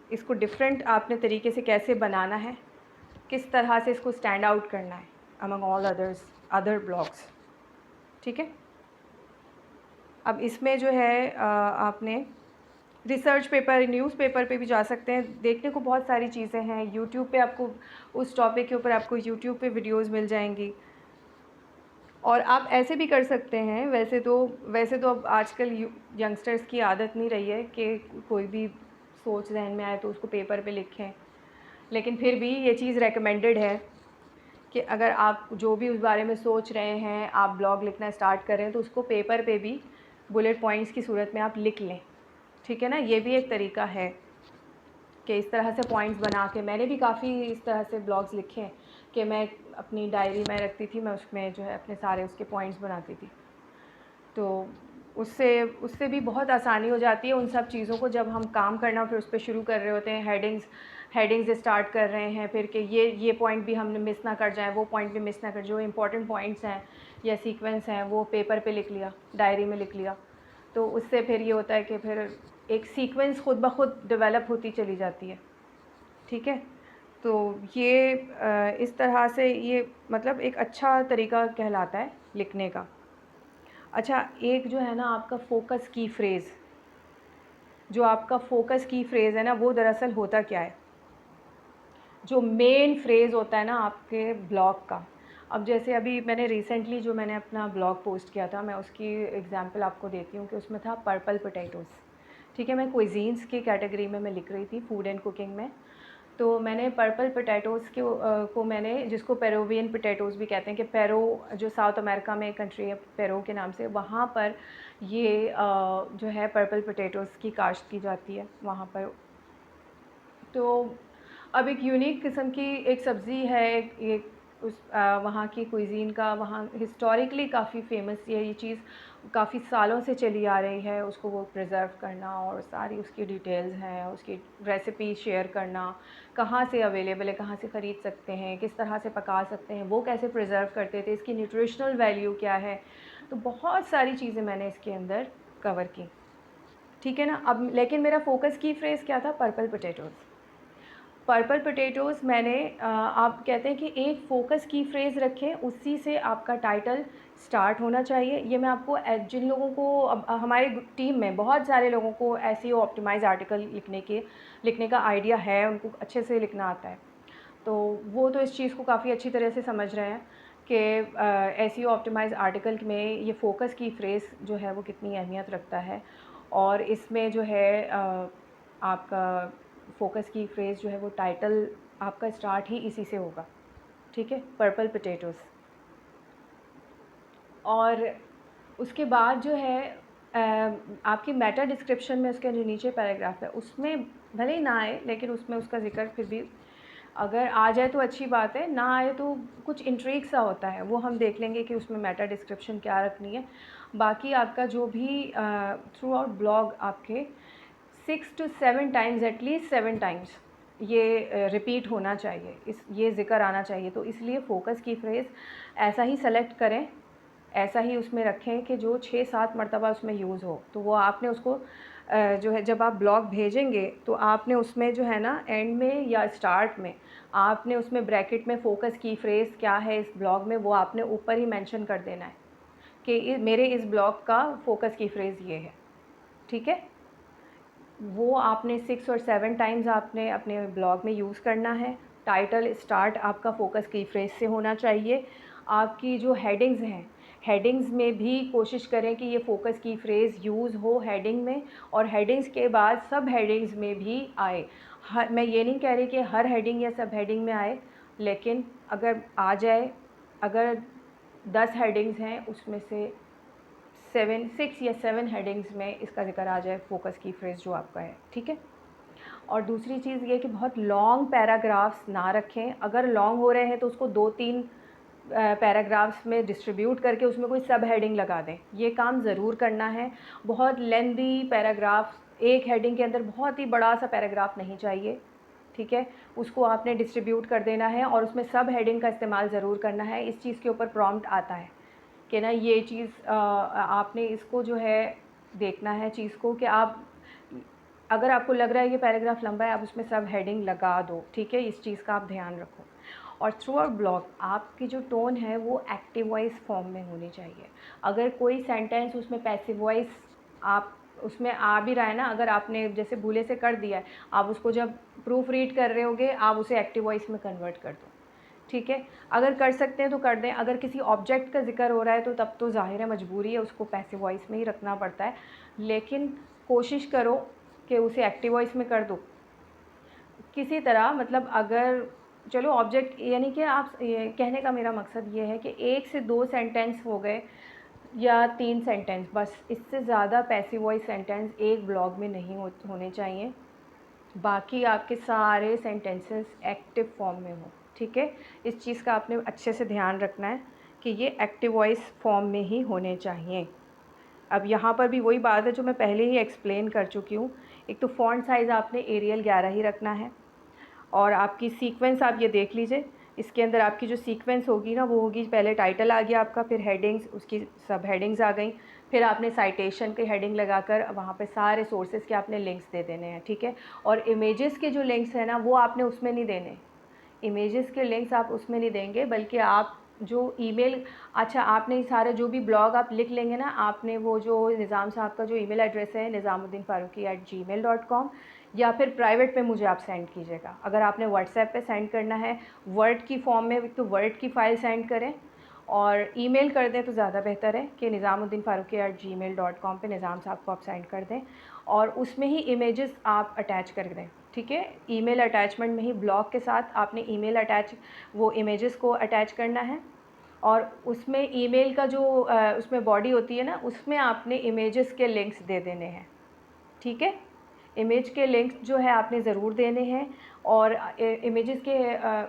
इसको डिफरेंट आपने तरीके से कैसे बनाना है, किस तरह से इसको स्टैंड आउट करना है अमंग ऑल अदर ब्लॉग्स, ठीक है। अब इसमें जो है आपने रिसर्च पेपर, न्यूज़पेपर पे भी जा सकते हैं, देखने को बहुत सारी चीज़ें हैं। यूट्यूब पे आपको उस टॉपिक के ऊपर आपको यूट्यूब पे वीडियोज़ मिल जाएंगी। और आप ऐसे भी कर सकते हैं, वैसे तो अब आजकल यंगस्टर्स की आदत नहीं रही है कि कोई भी सोच जहन में आए तो उसको पेपर पे लिखें, लेकिन फिर भी ये चीज़ रेकमेंडेड है कि अगर आप जो भी उस बारे में सोच रहे हैं, आप ब्लॉग लिखना स्टार्ट करें, तो उसको पेपर पे भी बुलेट पॉइंट्स की सूरत में आप लिख लें, ठीक है ना। ये भी एक तरीका है कि इस तरह से पॉइंट्स बना के, मैंने भी काफ़ी इस तरह से ब्लॉग्स लिखे हैं कि मैं अपनी डायरी में रखती थी, मैं उसमें जो है अपने सारे उसके पॉइंट्स बनाती थी। तो उससे भी बहुत आसानी हो जाती है उन सब चीज़ों को, जब हम काम करना फिर उस पर शुरू कर रहे होते हैं, हेडिंग्स स्टार्ट कर रहे हैं, फिर कि ये पॉइंट भी हमने मिस ना कर जाए, वो पॉइंट भी मिस ना कर, जो इंपॉर्टेंट पॉइंट्स हैं या सीक्वेंस हैं वो पेपर पे लिख लिया, डायरी में लिख लिया। तो उससे फिर ये होता है कि फिर एक सीक्वेंस खुद ब खुद डेवलप होती चली जाती है, ठीक है। तो ये इस तरह से ये मतलब एक अच्छा तरीका कहलाता है लिखने का। अच्छा, एक जो है ना आपका फ़ोकस की फ्रेज़, जो आपका फ़ोकस की फ्रेज़ है ना, वो दरअसल होता क्या है, जो मेन फ्रेज़ होता है ना आपके ब्लॉग का। अब जैसे अभी मैंने रिसेंटली जो मैंने अपना ब्लॉग पोस्ट किया था, मैं उसकी एग्ज़ाम्पल आपको देती हूँ कि उसमें था पर्पल पोटैटोज़, ठीक है। मैं क्विज़ीन्स की कैटेगरी में मैं लिख रही थी, फूड एंड कुकिंग में। तो मैंने पर्पल पोटैटोज़ को मैंने, जिसको पेरुवियन पोटैटोज़ भी कहते हैं, कि पेरू जो साउथ अमेरिका में एक कंट्री है पेरू के नाम से, वहाँ पर ये जो है पर्पल पोटैटोज़ की काश्त की जाती है वहाँ पर। तो अब एक यूनिक किस्म की एक सब्ज़ी है, एक वहाँ की कुइज़ीन का, वहाँ हिस्टोरिकली काफ़ी फेमस है ये चीज़, काफ़ी सालों से चली आ रही है, उसको वो प्रिज़र्व करना और सारी उसकी डिटेल्स हैं, उसकी रेसिपी शेयर करना, कहाँ से अवेलेबल है, कहाँ से ख़रीद सकते हैं, किस तरह से पका सकते हैं, वो कैसे प्रिज़र्व करते थे, इसकी न्यूट्रिशनल वैल्यू क्या है। तो बहुत सारी चीज़ें मैंने इसके अंदर कवर की, ठीक है ना। अब लेकिन मेरा फ़ोकस की फ्रेज़ क्या था, पर्पल पोटैटोज़। पर्पल पोटैटोज़ मैंने आप कहते हैं कि एक फ़ोकस की फ्रेज़ रखें, उसी से आपका टाइटल स्टार्ट होना चाहिए। ये मैं आपको जिन लोगों को अब हमारी टीम में बहुत सारे लोगों को एसईओ ऑप्टिमाइज़ आर्टिकल लिखने का आइडिया है, उनको अच्छे से लिखना आता है। तो वो तो इस चीज़ को काफ़ी अच्छी तरह से समझ रहे हैं कि एसईओ ऑप्टिमाइज़ आर्टिकल में ये फ़ोकस की फ्रेज़ जो है वो कितनी अहमियत रखता है। और इसमें जो है आपका फ़ोकस की फ्रेज़ जो है वो टाइटल आपका स्टार्ट ही इसी से होगा, ठीक है, पर्पल पोटैटोज़। और उसके बाद जो है आपकी मेटा डिस्क्रिप्शन में उसके जो नीचे पैराग्राफ है उसमें भले ही ना आए, लेकिन उसमें उसका ज़िक्र फिर भी अगर आ जाए तो अच्छी बात है, ना आए तो कुछ इंट्रिग सा होता है, वो हम देख लेंगे कि उसमें मेटा डिस्क्रिप्शन क्या रखनी है। बाकी आपका जो भी थ्रू आउट ब्लॉग आपके 6 to 7 टाइम्स, एटलीस्ट 7 टाइम्स ये रिपीट होना चाहिए, ये ज़िक्र आना चाहिए। तो इसलिए फ़ोकस की फ्रेज़ ऐसा ही सेलेक्ट करें, ऐसा ही उसमें रखें कि जो 6-7 मरतबा उसमें यूज़ हो। तो वो आपने उसको जो है जब आप ब्लॉग भेजेंगे तो आपने उसमें जो है ना एंड में या स्टार्ट में आपने उसमें ब्रैकेट में फ़ोकस की फ्रेज़ क्या है इस ब्लॉग में, वो आपने ऊपर ही मेंशन कर देना है कि मेरे इस ब्लॉग का फ़ोकस की फ्रेज़ ये है, ठीक है। वो आपने 6 और 7 टाइम्स आपने अपने ब्लॉग में यूज़ करना है। टाइटल स्टार्ट आपका फ़ोकस की फ्रेज़ से होना चाहिए। आपकी जो हेडिंग्स हैं, हेडिंग्स में भी कोशिश करें कि ये फ़ोकस की फ्रेज़ यूज़ हो हेडिंग में, और हेडिंग्स के बाद सब हेडिंग्स में भी आए। मैं ये नहीं कह रही कि हर हेडिंग या सब हेडिंग में आए, लेकिन अगर आ जाए, अगर 10 हेडिंग्स हैं उसमें से 6 या 7 हेडिंग्स में इसका ज़िक्र आ जाए फ़ोकस की फ्रेज़ जो आपका है, ठीक है। और दूसरी चीज़ ये कि बहुत लॉन्ग पैराग्राफ्स ना रखें। अगर लॉन्ग हो रहे हैं तो उसको 2-3 पैराग्राफ्स में डिस्ट्रीब्यूट करके उसमें कोई सब हेडिंग लगा दें, ये काम ज़रूर करना है। बहुत लेंदी पैराग्राफ्स एक हेडिंग के अंदर बहुत ही बड़ा सा पैराग्राफ नहीं चाहिए, ठीक है। उसको आपने डिस्ट्रीब्यूट कर देना है और उसमें सब हेडिंग का इस्तेमाल ज़रूर करना है। इस चीज़ के ऊपर प्रॉम्प्ट आता है कि ना ये चीज़ आपने इसको जो है देखना है चीज़ को कि आप अगर आपको लग रहा है ये पैराग्राफ लंबा है, आप उसमें सब हेडिंग लगा दो, ठीक है। इस चीज़ का आप ध्यान रखो। और थ्रू आउट ब्लॉग आपकी जो टोन है वो एक्टिव वॉइस फॉर्म में होनी चाहिए। अगर कोई सेंटेंस उसमें पैसिव वॉइस आप उसमें आ भी रहा है ना, अगर आपने जैसे भूले से कर दिया है, आप उसको जब प्रूफ रीड कर रहे होगे आप उसे एक्टिव वॉइस में कन्वर्ट कर दो, ठीक है। अगर कर सकते हैं तो कर दें। अगर किसी ऑब्जेक्ट का ज़िक्र हो रहा है तो तब तो ज़ाहिर है मजबूरी है, उसको पैसिव वॉइस में ही रखना पड़ता है, लेकिन कोशिश करो कि उसे एक्टिव वॉइस में कर दो किसी तरह। मतलब अगर चलो ऑब्जेक्ट यानी कि आप कहने का मेरा मकसद ये है कि 1 से 2 सेंटेंस हो गए या 3 सेंटेंस, बस इससे ज़्यादा पैसिव वॉइस सेंटेंस एक ब्लॉग में नहीं होने चाहिए। बाकी आपके सारे सेंटेंसेस एक्टिव फॉर्म में हो, ठीक है। इस चीज़ का आपने अच्छे से ध्यान रखना है कि ये एक्टिव वॉइस फॉर्म में ही होने चाहिए। अब यहाँ पर भी वही बात है जो मैं पहले ही एक्सप्लेन कर चुकी हूँ। एक तो फ़ॉन्ट साइज़ आपने एरियल 11 ही रखना है, और आपकी सीक्वेंस आप ये देख लीजिए, इसके अंदर आपकी जो सीक्वेंस होगी ना वो होगी, पहले टाइटल आ गया आपका, फिर हेडिंग्स, उसकी सब हेडिंग्स आ गई, फिर आपने साइटेशन की हेडिंग लगाकर वहाँ पे सारे सोर्सेज़ के आपने लिंक्स दे देने हैं, ठीक है। और इमेजेस के जो लिंक्स हैं ना वो आपने उसमें नहीं देने, इमेजेस के लिंक्स आप उसमें नहीं देंगे, बल्कि आप जो ईमेल, अच्छा आपने सारे जो भी ब्लॉग आप लिख लेंगे ना, आपने वो जो निज़ाम साहब का जो ईमेल एड्रेस है nizamuddinfaruqi@gmail.com, या फिर प्राइवेट पे मुझे आप सेंड कीजिएगा। अगर आपने व्हाट्सएप पे सेंड करना है वर्ड की फॉर्म में तो वर्ड की फ़ाइल सेंड करें, और ईमेल कर दें तो ज़्यादा बेहतर है कि nizamuddinfaruqi@gmail.com पे निज़ाम साहब को आप सेंड कर दें, और उसमें ही इमेजेस आप अटैच कर दें, ठीक है। ईमेल अटैचमेंट में ही ब्लॉग के साथ आपने ईमेल अटैच, वो इमेजेस को अटैच करना है, और उसमें ईमेल का जो उसमें बॉडी होती है ना, उसमें आपने इमेजेस के लिंक्स दे देने हैं, ठीक है। इमेज के लिंक्स जो है आपने ज़रूर देने हैं। और इमेजेस के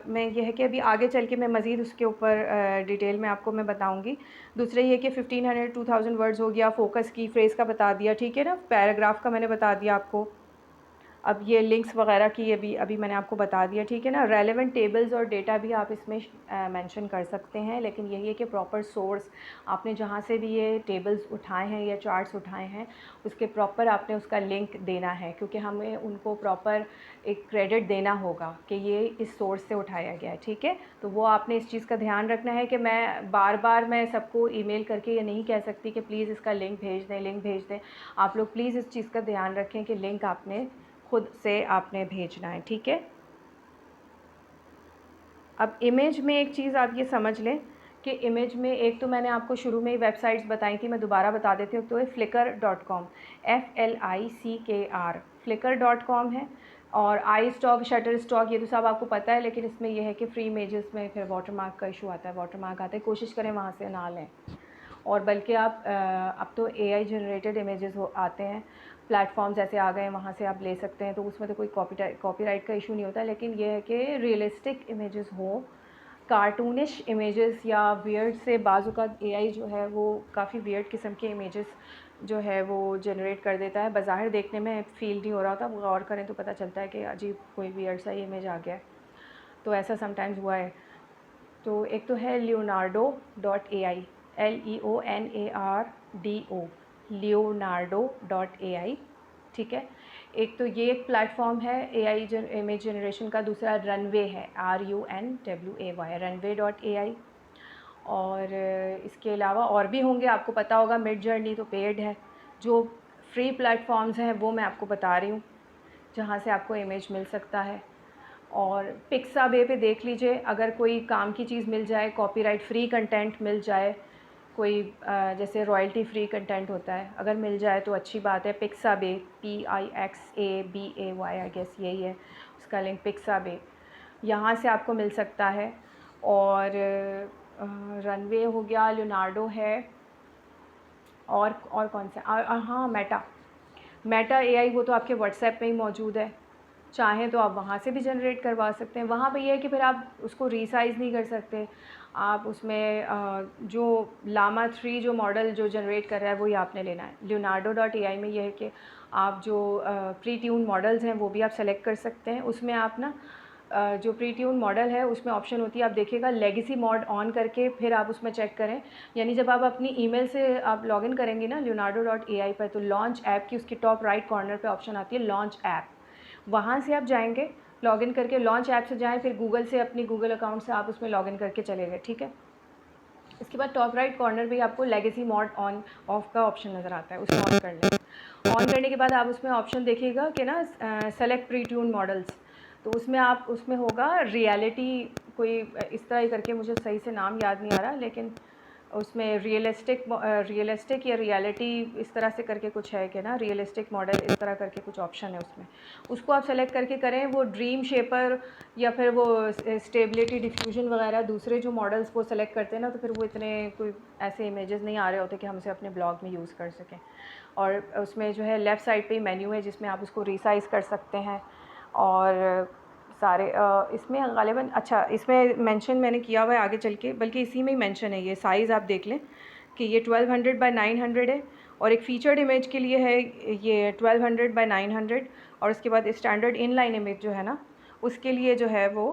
में यह है कि अभी आगे चल के मैं मज़ीद उसके ऊपर डिटेल में आपको मैं बताऊंगी। दूसरा ये कि 1500 2000 वर्ड्स हो गया, फोकस की फ्रेज़ का बता दिया, ठीक है ना, पैराग्राफ का मैंने बता दिया आपको। अब ये लिंक्स वगैरह की अभी अभी मैंने आपको बता दिया, ठीक है ना। रेलेवेंट टेबल्स और डेटा भी आप इसमें मेंशन कर सकते हैं, लेकिन यही है कि प्रॉपर सोर्स आपने जहाँ से भी ये टेबल्स उठाए हैं या चार्ट्स उठाए हैं उसके प्रॉपर आपने उसका लिंक देना है, क्योंकि हमें उनको प्रॉपर एक क्रेडिट देना होगा कि ये इस सोर्स से उठाया गया है, ठीक है। तो वो आपने इस चीज़ का ध्यान रखना है कि मैं बार बार मैं सबको ईमेल करके ये नहीं कह सकती कि प्लीज़ इसका लिंक भेज दें, लिंक भेज दें। आप लोग प्लीज़ इस चीज़ का ध्यान रखें कि लिंक आपने खुद से आपने भेजना है, ठीक है। अब इमेज में एक चीज़ आप ये समझ लें कि इमेज में एक तो मैंने आपको शुरू में ही वेबसाइट्स बताई थी, मैं दोबारा बता देती हूँ। तो ये flickr.com, FLICKR flickr.com है। और आई स्टॉक, शटर स्टॉक, ये तो सब आपको पता है, लेकिन इसमें यह है कि फ्री इमेजेस में फिर वाटरमार्क का इशू आता है, वाटरमार्क आता है, कोशिश करें वहाँ से ना लें। और बल्कि आप अब तो AI जनरेटेड इमेजेस आते हैं, प्लेटफॉर्म्स ऐसे आ गए हैं, वहाँ से आप ले सकते हैं, तो उसमें तो कोई कॉपीराइट का इशू नहीं होता। लेकिन ये है कि रियलिस्टिक इमेजेस हो, कार्टूनिश इमेजेस या वियर्ड से बाज़ का AI जो है वो काफ़ी वियर्ड किस्म के इमेजेस जो है वो जनरेट कर देता है। बज़ाहिर देखने में फ़ील नहीं हो रहा था, गौर करें तो पता चलता है कि अजीब कोई वियर्ड सा इमेज आ गया है। तो ऐसा समटाइम्स हुआ है। तो एक तो है leonardo.ai, LEONARDO, leonardo.ai, ठीक है। एक तो ये एक प्लेटफॉर्म है AI इमेज जनरेशन का। दूसरा रनवे है, RUNWAY, runway.ai। और इसके अलावा और भी होंगे, आपको पता होगा। मिड जर्नी तो पेड है। जो फ्री प्लेटफॉर्म्स हैं वो मैं आपको बता रही हूँ, जहाँ से आपको इमेज मिल सकता है। और पिक्साबे पे देख लीजिए, अगर कोई काम की चीज़ मिल जाए, कॉपीराइट फ्री कंटेंट मिल जाए, कोई जैसे रॉयल्टी फ्री कंटेंट होता है, अगर मिल जाए तो अच्छी बात है। पिक्साबे, PIXABAY, आई गेस यही है उसका लिंक, पिक्साबे, यहाँ से आपको मिल सकता है। और रनवे हो गया, लियोनार्डो है, और कौन सा, हाँ, मेटा AI, वो तो आपके व्हाट्सएप में ही मौजूद है। चाहें तो आप वहाँ से भी जनरेट करवा सकते हैं। वहाँ पे ये है कि फिर आप उसको रीसाइज़ नहीं कर सकते। आप उसमें जो लामा 3 जो मॉडल जो जनरेट कर रहा है वही आपने लेना है। leonardo.ai में ये है कि आप जो प्री ट्यून मॉडल्स हैं वो भी आप सेलेक्ट कर सकते हैं। उसमें आप ना जो प्री ट्यून मॉडल है उसमें ऑप्शन होती है, आप देखिएगा लेगेसी मोड ऑन करके फिर आप उसमें चेक करें। यानी जब आप अपनी ईमेल से आप लॉगिन करेंगे ना leonardo.ai पर, तो लॉन्च ऐप की उसकी टॉप राइट कॉर्नर पे ऑप्शन आती है लॉन्च ऐप। वहाँ से आप जाएंगे, लॉगिन करके लॉन्च ऐप से जाएं, फिर गूगल से अपनी गूगल अकाउंट से आप उसमें लॉगिन करके चले गए, ठीक है। इसके बाद टॉप राइट कॉर्नर पे आपको लेगेसी मोड ऑन ऑफ का ऑप्शन नज़र आता है, उसको ऑन कर लें। ऑन करने के बाद आप उसमें ऑप्शन देखिएगा कि ना सेलेक्ट प्री ट्यून मॉडल्स, तो उसमें आप उसमें होगा रियलिटी, कोई इस तरह ही करके, मुझे सही से नाम याद नहीं आ रहा, लेकिन उसमें रियलिस्टिक या रियलिटी इस तरह से करके कुछ है कि ना, रियलिस्टिक मॉडल इस तरह करके कुछ ऑप्शन है उसमें, उसको आप सेलेक्ट करके करें। वो ड्रीम शेपर या फिर वो स्टेबिलिटी डिफ्यूजन वगैरह दूसरे जो मॉडल्स वो सेलेक्ट करते हैं ना, तो फिर वो इतने कोई ऐसे इमेजेस नहीं आ रहे होते कि हम उसे अपने ब्लॉग में यूज़ कर सकें। और उसमें जो है लेफ़्ट साइड पे मेन्यू है जिसमें आप उसको रीसाइज़ कर सकते हैं। और सारे इसमें गालिबन, अच्छा, इसमें मेंशन मैंने किया हुआ है आगे चल के, बल्कि इसी में ही मेंशन है, ये साइज़ आप देख लें कि ये 1200 बाय 900 है। और एक फ़ीचर्ड इमेज के लिए है ये 1200 बाय 900। और उसके बाद स्टैंडर्ड इनलाइन इमेज जो है ना, उसके लिए जो है वो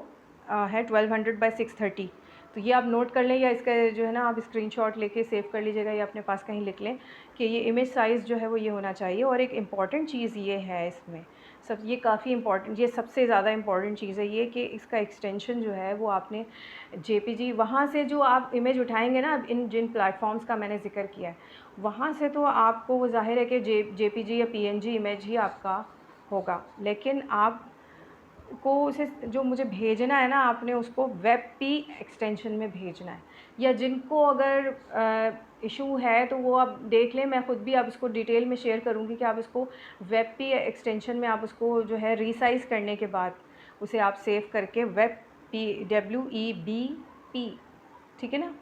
है 1200 बाय 630। तो ये आप नोट कर लें, या इसका जो है ना आप स्क्रीनशॉट लेके सेव कर लीजिएगा, या अपने पास कहीं लिख लें कि ये इमेज साइज़ जो है वो ये होना चाहिए। और एक इम्पॉर्टेंट चीज़ ये है इसमें, सब ये काफ़ी इम्पॉर्टेंट, ये सबसे ज़्यादा इम्पॉर्टेंट चीज़ है ये, कि इसका एक्सटेंशन जो है वो आपने JPG, वहाँ से जो आप इमेज उठाएंगे ना, इन जिन प्लेटफॉर्म्स का मैंने ज़िक्र किया है, वहाँ से तो आपको वो ज़ाहिर है कि JPG या PNG इमेज ही आपका होगा। लेकिन आप को उसे जो मुझे भेजना है ना, आपने उसको WebP एक्सटेंशन में भेजना है। या जिनको अगर इशू है तो वो आप देख लें, मैं ख़ुद भी आप इसको डिटेल में शेयर करूँगी कि आप इसको WebP एक्सटेंशन में आप उसको जो है रीसाइज़ करने के बाद उसे आप सेव करके WebP, WEBP, ठीक है ना,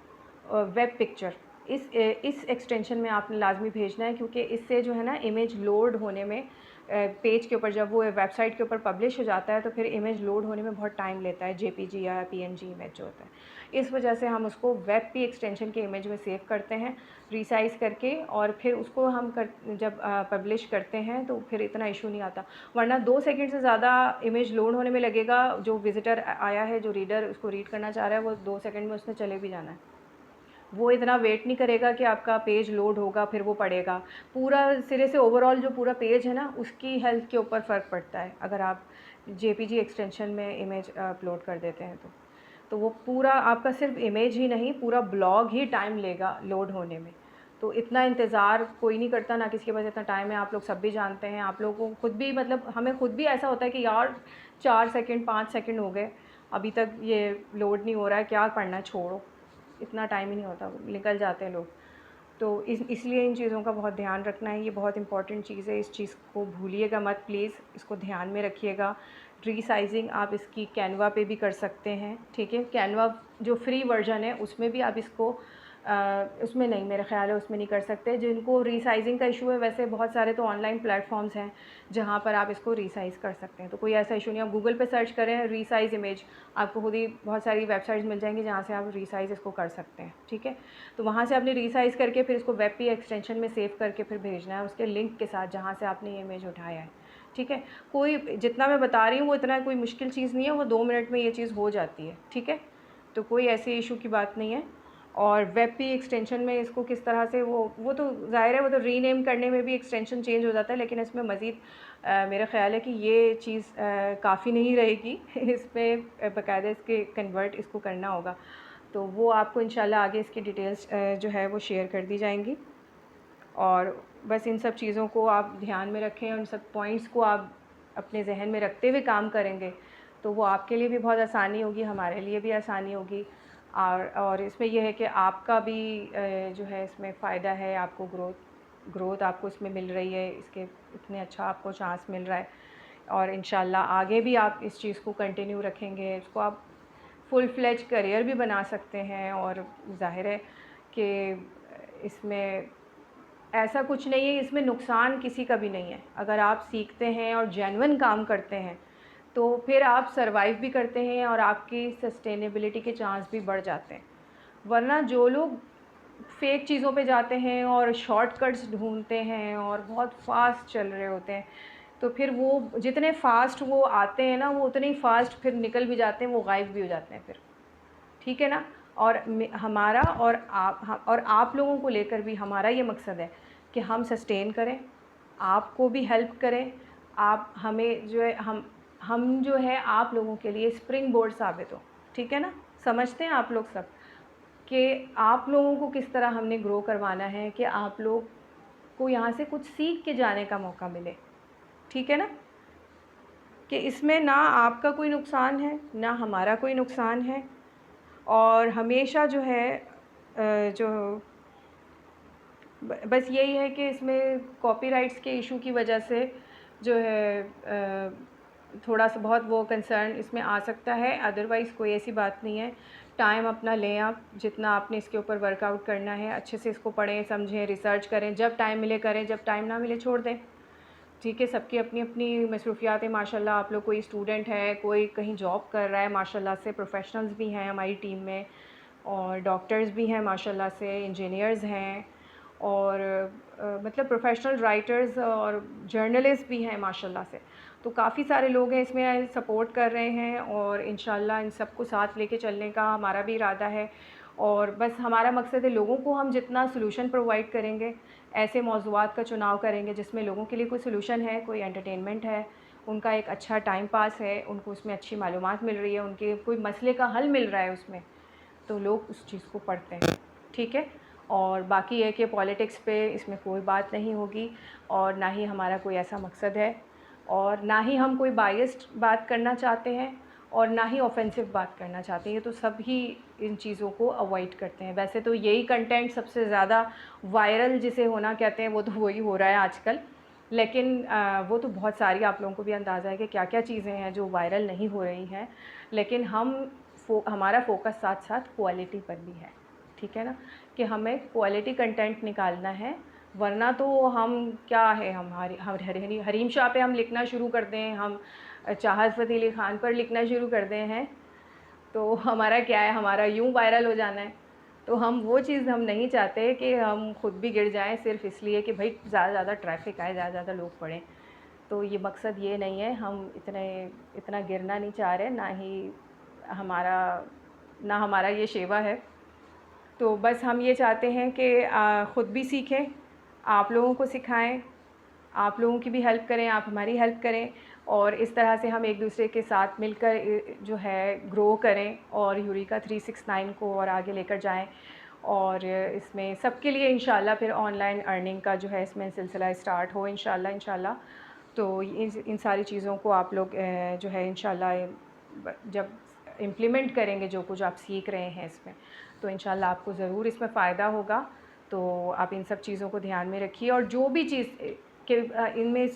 वेब पिक्चर, इस एक्सटेंशन में आपने लाजमी भेजना है, क्योंकि इससे जो है ना इमेज लोड होने में पेज के ऊपर जब वो वेबसाइट के ऊपर पब्लिश हो जाता है तो फिर इमेज लोड होने में बहुत टाइम लेता है, जेपीजी या पीएनजी इमेज जो होता है। इस वजह से हम उसको वेब पी एक्सटेंशन के इमेज में सेव करते हैं रीसाइज़ करके, और फिर उसको हम जब पब्लिश करते हैं तो फिर इतना इशू नहीं आता। वरना 2 सेकंड से ज़्यादा इमेज लोड होने में लगेगा। जो विज़िटर आया है, जो रीडर उसको रीड करना चाह रहा है, वो 2 सेकंड में उसने चले भी जाना है। वो इतना वेट नहीं करेगा कि आपका पेज लोड होगा फिर वो पढ़ेगा। पूरा सिरे से ओवरऑल जो पूरा पेज है ना, उसकी हेल्थ के ऊपर फ़र्क पड़ता है अगर आप जेपीजी एक्सटेंशन में इमेज अपलोड कर देते हैं तो वो पूरा आपका सिर्फ इमेज ही नहीं, पूरा ब्लॉग ही टाइम लेगा लोड होने में। तो इतना इंतज़ार कोई नहीं करता, ना किसी के पास इतना टाइम है। आप लोग सब भी जानते हैं, आप लोगों को खुद भी, मतलब हमें खुद भी ऐसा होता है कि यार 4 सेकंड 5 सेकंड हो गए, अभी तक ये लोड नहीं हो रहा है, क्या पढ़ना है, छोड़ो। इतना टाइम ही नहीं होता, निकल जाते हैं लोग। तो इसलिए इन चीज़ों का बहुत ध्यान रखना है, ये बहुत इंपॉर्टेंट चीज़ है। इस चीज़ को भूलिएगा मत प्लीज़, इसको ध्यान में रखिएगा। रीसाइजिंग आप इसकी कैनवा पे भी कर सकते हैं, ठीक है। कैनवा जो फ्री वर्जन है उसमें भी आप इसको उसमें नहीं, मेरा ख़्याल है उसमें नहीं कर सकते। जिनको रीसाइजिंग का इशू है, वैसे बहुत सारे तो ऑनलाइन प्लेटफॉर्म्स हैं जहाँ पर आप इसको रीसाइज़ कर सकते हैं, तो कोई ऐसा इशू नहीं। आप गूगल पे सर्च करें रीसाइज़ इमेज, आपको खुद ही बहुत सारी वेबसाइट्स मिल जाएंगी जहाँ से आप रीसाइज़ इसको कर सकते हैं, ठीक है। तो वहाँ से आपने रीसाइज़ करके फिर इसको वेब पी एक्सटेंशन में सेव करके फिर भेजना है उसके लिंक के साथ जहाँ से आपने ये इमेज उठाया है, ठीक है। कोई जितना मैं बता रही हूँ वो इतना कोई मुश्किल चीज़ नहीं है, वो 2 मिनट में ये चीज़ हो जाती है, ठीक है। तो कोई ऐसे इशू की बात नहीं है। और वेब पी एक्सटेंशन में इसको किस तरह से वो तो ज़ाहिर है, वो तो रीनेम करने में भी एक्सटेंशन चेंज हो जाता है, लेकिन इसमें मज़ीद मेरा ख़्याल है कि ये चीज़ काफ़ी नहीं रहेगी इसमें बाकायदा इसके कन्वर्ट इसको करना होगा। तो वो आपको इंशाल्लाह आगे इसकी डिटेल्स जो है वो शेयर कर दी जाएंगी। और बस इन सब चीज़ों को आप ध्यान में रखें, उन सब पॉइंट्स को आप अपने जहन में रखते हुए काम करेंगे तो वो आपके लिए भी बहुत आसानी होगी, हमारे लिए भी आसानी होगी। और इसमें यह है कि आपका भी जो है इसमें फ़ायदा है, आपको ग्रोथ आपको इसमें मिल रही है, इसके इतने अच्छा आपको चांस मिल रहा है। और इंशाल्लाह आगे भी आप इस चीज़ को कंटिन्यू रखेंगे, इसको आप फुल फ्लेज करियर भी बना सकते हैं। और ज़ाहिर है कि इसमें ऐसा कुछ नहीं है, इसमें नुकसान किसी का भी नहीं है। अगर आप सीखते हैं और जेन्युइन काम करते हैं तो फिर आप सरवाइव भी करते हैं और आपकी सस्टेनेबिलिटी के चांस भी बढ़ जाते हैं। वरना जो लोग फेक चीज़ों पे जाते हैं और शॉर्टकट्स ढूंढते हैं और बहुत फास्ट चल रहे होते हैं, तो फिर वो जितने फास्ट वो आते हैं ना, वो उतने ही फास्ट फिर निकल भी जाते हैं, वो गायब भी हो जाते हैं फिर, ठीक है ना। और हमारा और आप लोगों को लेकर भी हमारा ये मकसद है कि हम सस्टेन करें, आपको भी हेल्प करें। आप हमें जो है हम जो है आप लोगों के लिए स्प्रिंग बोर्ड साबित हो, ठीक है ना। समझते हैं आप लोग सब कि आप लोगों को किस तरह हमने ग्रो करवाना है, कि आप लोग को यहाँ से कुछ सीख के जाने का मौका मिले, ठीक है ना। कि इसमें ना आपका कोई नुकसान है ना हमारा कोई नुकसान है। और हमेशा जो है जो बस यही है कि इसमें कॉपीराइट्स के इशू की वजह से जो है थोड़ा सा बहुत वो कंसर्न इसमें आ सकता है, अदरवाइज़ कोई ऐसी बात नहीं है। टाइम अपना लें आप, जितना आपने इसके ऊपर वर्कआउट करना है अच्छे से इसको पढ़ें, समझें, रिसर्च करें, जब टाइम मिले करें, जब टाइम ना मिले छोड़ दें, ठीक है। सबकी अपनी अपनी मसरूफियात है माशाल्लाह। आप लोग, कोई स्टूडेंट है, कोई कहीं जॉब कर रहा है माशाल्लाह से, प्रोफेशनल्स भी हैं हमारी टीम में, और डॉक्टर्स भी हैं माशाल्लाह से, इंजीनियर्स हैं, और मतलब प्रोफेशनल राइटर्स और जर्नलिस्ट भी हैं माशाल्लाह से। तो काफ़ी सारे लोग हैं इसमें सपोर्ट कर रहे हैं, और इंशाल्लाह इन सबको साथ लेके चलने का हमारा भी इरादा है। और बस हमारा मकसद है, लोगों को हम जितना सॉल्यूशन प्रोवाइड करेंगे, ऐसे मौज़ूआत का चुनाव करेंगे जिसमें लोगों के लिए कोई सॉल्यूशन है, कोई एंटरटेनमेंट है, उनका एक अच्छा टाइम पास है, उनको उसमें अच्छी मालूमात मिल रही है, उनके कोई मसले का हल मिल रहा है उसमें, तो लोग उस चीज़ को पढ़ते हैं, ठीक है। और बाकी है कि पॉलिटिक्स पे इसमें कोई बात नहीं होगी, और ना ही हमारा कोई ऐसा मकसद है, और ना ही हम कोई बायस्ड बात करना चाहते हैं, और ना ही ऑफेंसिव बात करना चाहते हैं। ये तो सब ही इन चीज़ों को अवॉइड करते हैं। वैसे तो यही कंटेंट सबसे ज़्यादा वायरल जिसे होना कहते हैं, वो तो वही हो रहा है आजकल। लेकिन वो तो बहुत सारी, आप लोगों को भी अंदाज़ा है कि क्या क्या चीज़ें हैं जो वायरल नहीं हो रही हैं, लेकिन हमारा फ़ोकस साथ साथ क्वालिटी पर भी है, ठीक है। ठीक है ना, कि हमें क्वालिटी कंटेंट निकालना है, वरना तो हम क्या है, हम हरीम शाह पे हम लिखना शुरू कर दें, हम चाहत फ़तेह अली ख़ान पर लिखना शुरू कर दें हैं, तो हमारा क्या है, हमारा यूँ वायरल हो जाना है। तो हम वो चीज़ हम नहीं चाहते कि हम खुद भी गिर जाएँ सिर्फ़ इसलिए कि भाई ज़्यादा से ज़्यादा ट्रैफ़िक आए, ज़्यादा से ज़्यादा लोग पढ़ें। तो ये मकसद ये नहीं है, हम इतना गिरना नहीं चाह रहे, हमारा ना हमारा ये शेवा है। तो बस हम ये चाहते हैं कि ख़ुद भी सीखें, आप लोगों को सिखाएं, आप लोगों की भी हेल्प करें, आप हमारी हेल्प करें, और इस तरह से हम एक दूसरे के साथ मिलकर जो है ग्रो करें और यूरेका 369 को और आगे लेकर जाएं। और इसमें सबके लिए इंशाल्लाह फिर ऑनलाइन अर्निंग का जो है इसमें सिलसिला स्टार्ट हो इंशाल्लाह। तो इन सारी चीज़ों को आप लोग जो है इंशाल्लाह जब इम्प्लीमेंट करेंगे जो कुछ आप सीख रहे हैं इसमें, तो इंशाल्लाह आपको ज़रूर इसमें फ़ायदा होगा। तो आप इन सब चीज़ों को ध्यान में रखिए, और जो भी चीज़ कि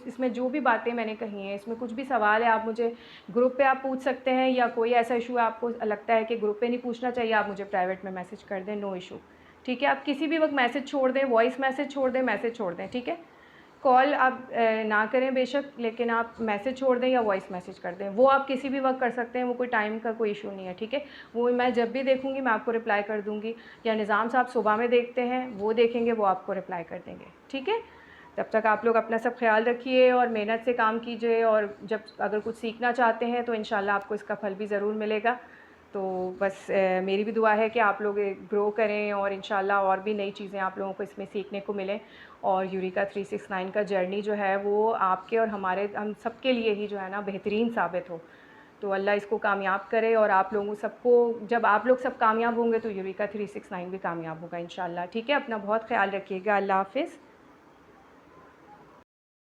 इसमें जो भी बातें मैंने कही हैं, इसमें कुछ भी सवाल है आप मुझे ग्रुप पे आप पूछ सकते हैं, या कोई ऐसा इशू आपको लगता है कि ग्रुप पे नहीं पूछना चाहिए, आप मुझे प्राइवेट में मैसेज कर दें, नो इशू। ठीक है, आप किसी भी वक्त मैसेज छोड़ दें, वॉइस मैसेज छोड़ दें, मैसेज छोड़ दें, ठीक है। कॉल आप ना करें बेशक, लेकिन आप मैसेज छोड़ दें या वॉइस मैसेज कर दें, वो आप किसी भी वक्त कर सकते हैं, वो कोई टाइम का कोई इशू नहीं है, ठीक है। वो मैं जब भी देखूँगी मैं आपको रिप्लाई कर दूँगी, या निज़ाम साहब सुबह में देखते हैं, वो देखेंगे, वो आपको रिप्लाई कर देंगे, ठीक है। तब तक आप लोग अपना सब ख्याल रखिए और मेहनत से काम कीजिए, और जब अगर कुछ सीखना चाहते हैं तो इंशाल्लाह आपको इसका फल भी ज़रूर मिलेगा। तो बस मेरी भी दुआ है कि आप लोग ग्रो करें, और इंशाल्लाह और भी नई चीज़ें आप लोगों को इसमें सीखने को मिलें, और यूरेका 369 का जर्नी जो है वो आपके और हम सबके लिए ही जो है ना बेहतरीन साबित हो। तो अल्लाह इसको कामयाब करे, और आप लोगों सबको, जब आप लोग सब कामयाब होंगे तो यूरेका 369 भी कामयाब होगा इंशाल्लाह, ठीक है। अपना बहुत ख्याल रखिएगा, अल्लाह हाफ़िज़।